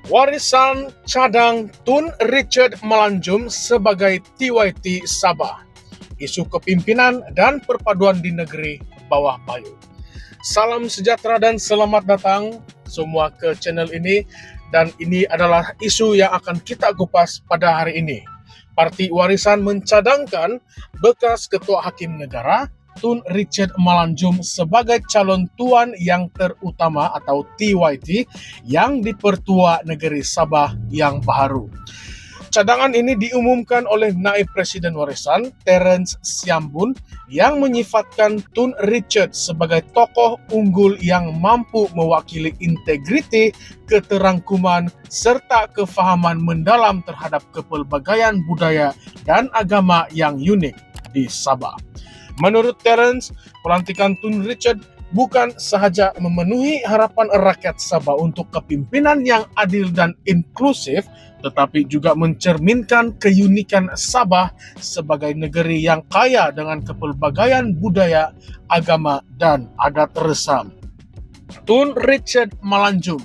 Warisan cadang Tun Richard Melanjum sebagai TYT Sabah. Isu kepimpinan dan perpaduan di negeri bawah Bayu. Salam sejahtera dan selamat datang semua ke channel ini, dan ini adalah isu yang akan kita kupas pada hari ini. Parti Warisan mencadangkan bekas Ketua Hakim Negara Tun Richard Melanjum sebagai calon tuan yang terutama atau TYT yang dipertua negeri Sabah yang baru. Cadangan ini diumumkan oleh Naib Presiden Warisan, Terence Siambun, yang menyifatkan Tun Richard sebagai tokoh unggul yang mampu mewakili integriti, keterangkuman, serta kefahaman mendalam terhadap kepelbagaian budaya dan agama yang unik di Sabah. Menurut Terence, pelantikan Tun Richard bukan sahaja memenuhi harapan rakyat Sabah untuk kepimpinan yang adil dan inklusif, tetapi juga mencerminkan keunikan Sabah sebagai negeri yang kaya dengan kepelbagaian budaya, agama, dan adat resam. Tun Richard Melanjum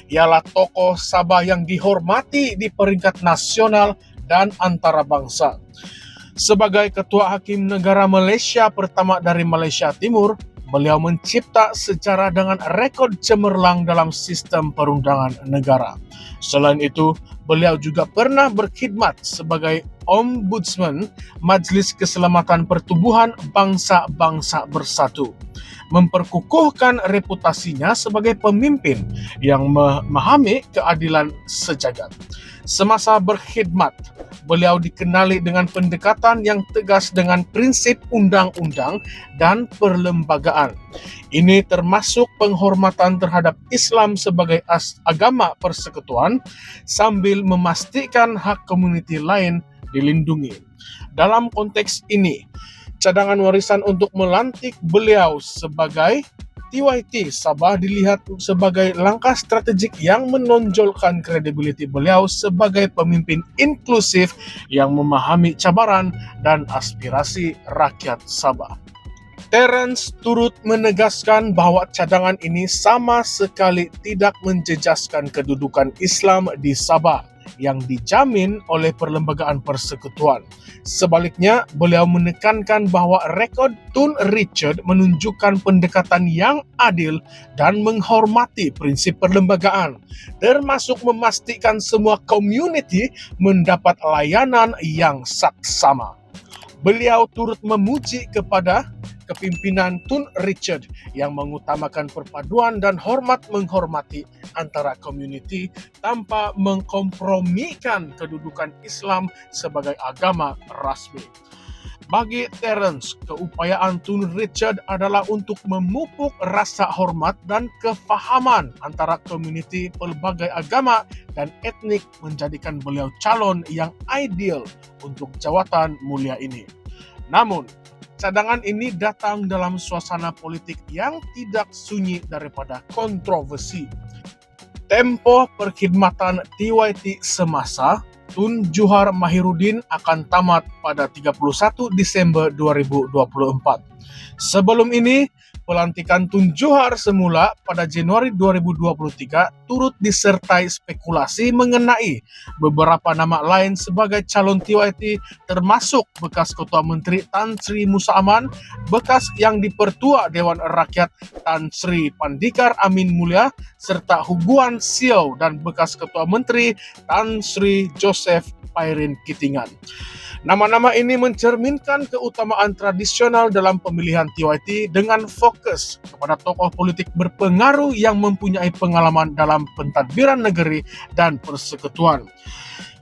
ialah tokoh Sabah yang dihormati di peringkat nasional dan antarabangsa. Sebagai Ketua Hakim Negara Malaysia pertama dari Malaysia Timur, beliau mencipta sejarah dengan rekod cemerlang dalam sistem perundangan negara. Selain itu, beliau juga pernah berkhidmat sebagai Ombudsman Majlis Keselamatan Pertubuhan Bangsa-Bangsa Bersatu, memperkukuhkan reputasinya sebagai pemimpin yang memahami keadilan sejagat. Semasa berkhidmat, beliau dikenali dengan pendekatan yang tegas dengan prinsip undang-undang dan perlembagaan. Ini termasuk penghormatan terhadap Islam sebagai agama persekutuan sambil memastikan hak komuniti lain dilindungi. Dalam konteks ini, cadangan warisan untuk melantik beliau sebagai TYT Sabah dilihat sebagai langkah strategik yang menonjolkan kredibiliti beliau sebagai pemimpin inklusif yang memahami cabaran dan aspirasi rakyat Sabah. Terence turut menegaskan bahwa cadangan ini sama sekali tidak menjejaskan kedudukan Islam di Sabah yang dijamin oleh Perlembagaan Persekutuan. Sebaliknya, beliau menekankan bahwa rekod Tun Richard menunjukkan pendekatan yang adil dan menghormati prinsip perlembagaan, termasuk memastikan semua komuniti mendapat layanan yang saksama. Beliau turut memuji kepada kepimpinan Tun Richard yang mengutamakan perpaduan dan hormat menghormati antara komuniti tanpa mengkompromikan kedudukan Islam sebagai agama rasmi. Bagi Terence, keupayaan Tun Richard adalah untuk memupuk rasa hormat dan kefahaman antara komuniti pelbagai agama dan etnik, menjadikan beliau calon yang ideal untuk jawatan mulia ini. Namun, cadangan ini datang dalam suasana politik yang tidak sunyi daripada kontroversi. Tempoh perkhidmatan TYT semasa Tun Johar Mahiruddin akan tamat pada 31 Desember 2024. Sebelum ini, pelantikan Tun Johar semula pada Januari 2023 turut disertai spekulasi mengenai beberapa nama lain sebagai calon TYT, termasuk bekas Ketua Menteri Tan Sri Musa Aman, bekas yang dipertua Dewan Rakyat Tan Sri Pandikar Amin Mulia, serta Huguan Siau dan bekas Ketua Menteri Tan Sri Joseph Pairin Kitingan. Nama-nama ini mencerminkan keutamaan tradisional dalam pemilihan TYT dengan fokus kepada tokoh politik berpengaruh yang mempunyai pengalaman dalam pentadbiran negeri dan persekutuan.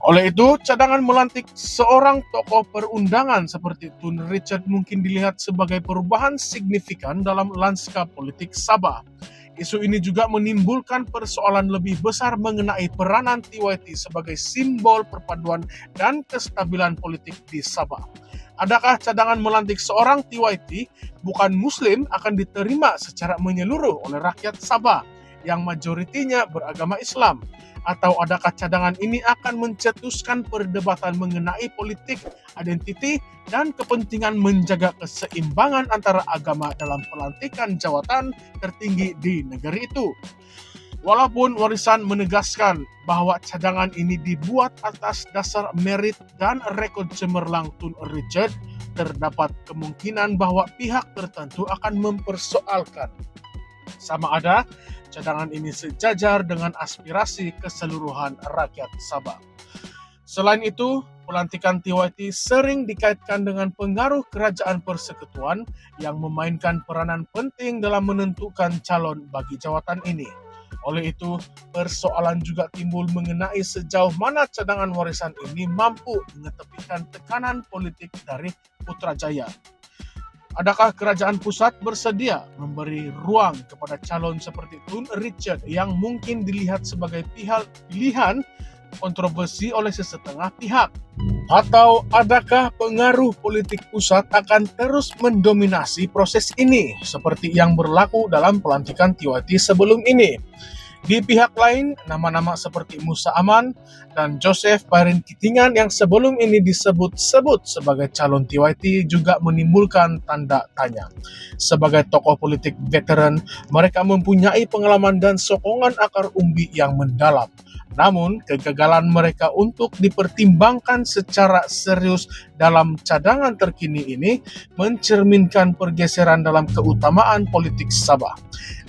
Oleh itu, cadangan melantik seorang tokoh perundangan seperti Tun Richard mungkin dilihat sebagai perubahan signifikan dalam lanskap politik Sabah. Isu ini juga menimbulkan persoalan lebih besar mengenai peranan TYT sebagai simbol perpaduan dan kestabilan politik di Sabah. Adakah cadangan melantik seorang TYT bukan Muslim akan diterima secara menyeluruh oleh rakyat Sabah yang majoritinya beragama Islam? Atau adakah cadangan ini akan mencetuskan perdebatan mengenai politik, identiti, dan kepentingan menjaga keseimbangan antara agama dalam pelantikan jawatan tertinggi di negeri itu? Walaupun warisan menegaskan bahwa cadangan ini dibuat atas dasar merit dan rekod cemerlang Tun Richard, terdapat kemungkinan bahwa pihak tertentu akan mempersoalkan sama ada cadangan ini sejajar dengan aspirasi keseluruhan rakyat Sabah. Selain itu, pelantikan TYT sering dikaitkan dengan pengaruh kerajaan persekutuan yang memainkan peranan penting dalam menentukan calon bagi jawatan ini. Oleh itu, persoalan juga timbul mengenai sejauh mana cadangan warisan ini mampu mengetepikan tekanan politik dari Putrajaya. Adakah kerajaan pusat bersedia memberi ruang kepada calon seperti Tun Richard yang mungkin dilihat sebagai pilihan kontroversi oleh sesetengah pihak? Atau adakah pengaruh politik pusat akan terus mendominasi proses ini seperti yang berlaku dalam pelantikan TYT sebelum ini? Di pihak lain, nama-nama seperti Musa Aman dan Joseph Barin Kitingan yang sebelum ini disebut-sebut sebagai calon TYT juga menimbulkan tanda tanya. Sebagai tokoh politik veteran, mereka mempunyai pengalaman dan sokongan akar umbi yang mendalam. Namun, kegagalan mereka untuk dipertimbangkan secara serius dalam cadangan terkini ini mencerminkan pergeseran dalam keutamaan politik Sabah.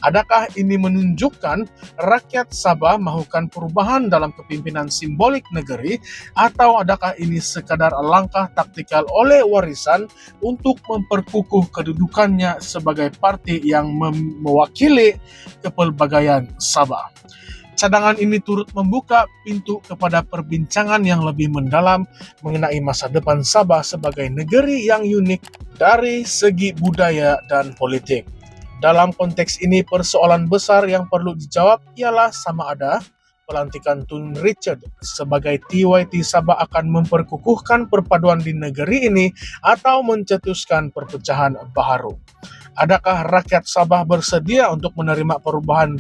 Adakah ini menunjukkan rakyat Sabah melakukan perubahan dalam kepimpinan simbolik negeri, atau adakah ini sekadar langkah taktikal oleh warisan untuk memperkukuh kedudukannya sebagai parti yang mewakili kepelbagaian Sabah? Cadangan ini turut membuka pintu kepada perbincangan yang lebih mendalam mengenai masa depan Sabah sebagai negeri yang unik dari segi budaya dan politik. Dalam konteks ini, persoalan besar yang perlu dijawab ialah sama ada pelantikan Tun Richard sebagai TYT Sabah akan memperkukuhkan perpaduan di negeri ini atau mencetuskan perpecahan baharu. Adakah rakyat Sabah bersedia untuk menerima perubahan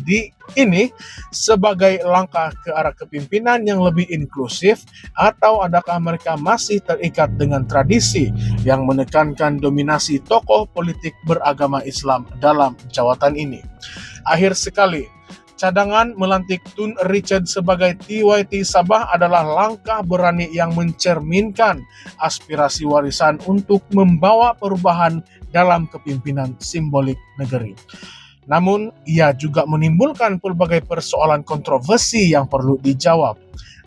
ini sebagai langkah ke arah kepimpinan yang lebih inklusif, atau adakah mereka masih terikat dengan tradisi yang menekankan dominasi tokoh politik beragama Islam dalam jawatan ini? Akhir sekali, cadangan melantik Tun Richard sebagai TYT Sabah adalah langkah berani yang mencerminkan aspirasi warisan untuk membawa perubahan dalam kepimpinan simbolik negeri. Namun, ia juga menimbulkan pelbagai persoalan kontroversi yang perlu dijawab.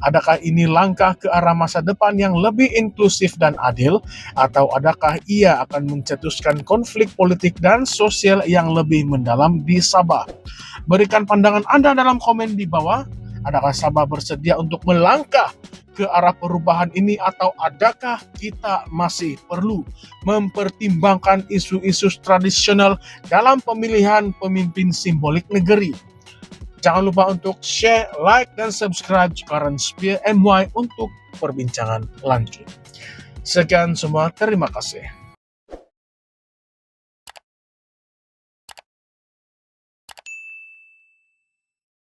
Adakah ini langkah ke arah masa depan yang lebih inklusif dan adil, atau adakah ia akan mencetuskan konflik politik dan sosial yang lebih mendalam di Sabah? Berikan pandangan Anda dalam komen di bawah. Adakah Sabah bersedia untuk melangkah ke arah perubahan ini, atau adakah kita masih perlu mempertimbangkan isu-isu tradisional dalam pemilihan pemimpin simbolik negeri? Jangan lupa untuk share, like, dan subscribe Current Spear MY untuk perbincangan lanjut. Sekian semua, terima kasih.